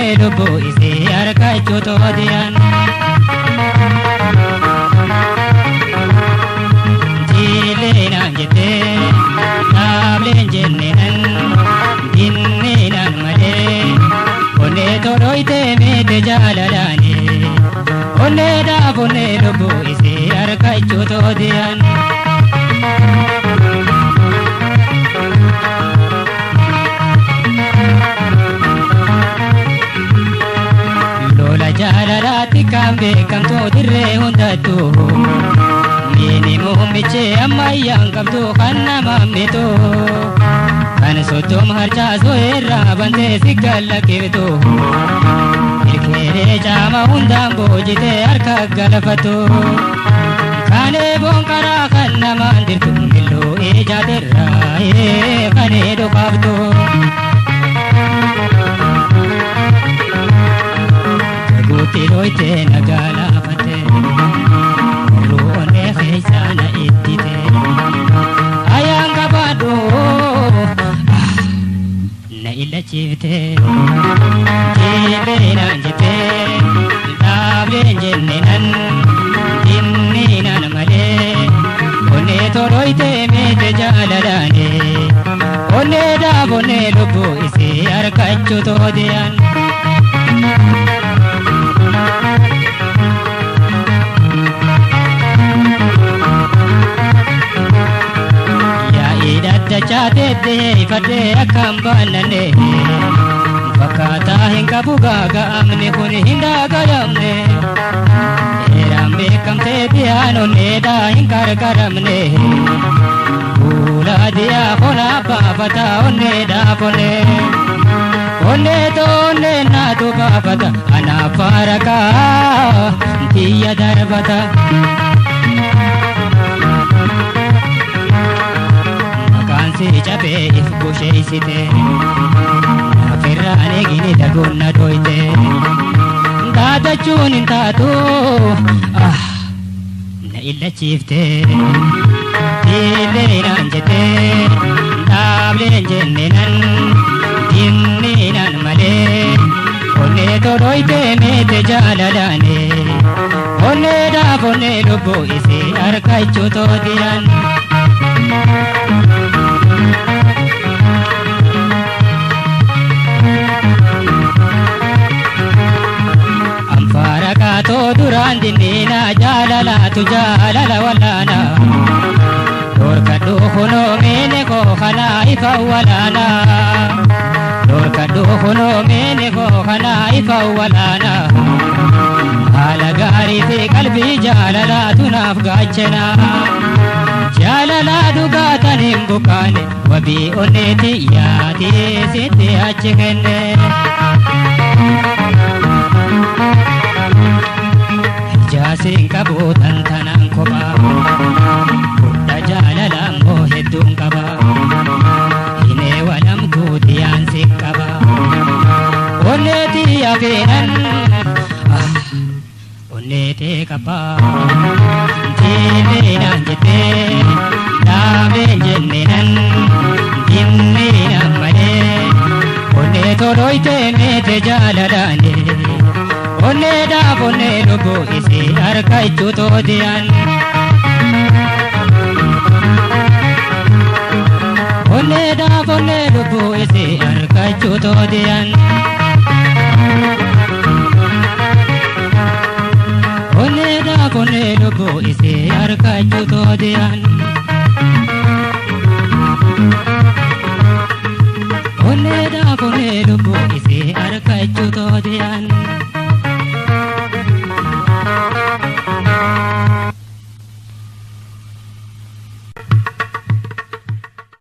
bonne lubbu isi arkachu todiyan jilena jete nablen jennenan dinnenan male bonne toroite mete jalalane bonne da bonne lubbu isi arkachu todiyan jalalati kambe kamto dirre hundatu mini mumiche ammayang kamto kanna mamito kan sotum harcha soerra bante sigalla kibto irkhere jama hundam bojite arka galafatu kane bonkara kanna mandirtu millo ejaderra kane do kabto tiroite nagala pate ruone khaisana ittite ayanga bado na illa chivte jibena jite dable jennenan dinninan male one toroite mete jalalane one da bone lubbu isi arkachu todiyan chate de fade akam banane bakata hinga bugaga amne kuni hinda garamne erambe kamte diano ne da hingar garamne ula dia khona babata onne da pone onne to ne na to babata ana faraka diya darbata si chape if bushe isite ferrane gine dagonna doite dada chunin tatu na illa chifte dile ranjete dable jennenan dinninan male onne to doite mete jalalane onne da bonne lubbu isi arkachu todiyan to duran dinina jalala tu jalala walana dor kadu hono mene ko khana ifa walana dor kadu hono mene ko khana ifa walana hala gari te kalbi jalala tunaf gachena jalala duga tanim bukane wabi oneti yati sete achkenne jasin kabutan tanang koba kudda jalalam go hedung kaba ine walam kudian sikaba oneti afinan oneti kaba jinenan jete dame jennenan dimnenan male oneto roite mete jalalane onne da bonne lubbu isi arkachu todiyan onne da bonne lubbu isi arkachu todiyan onne da bonne lubbu isi arkachu todiyan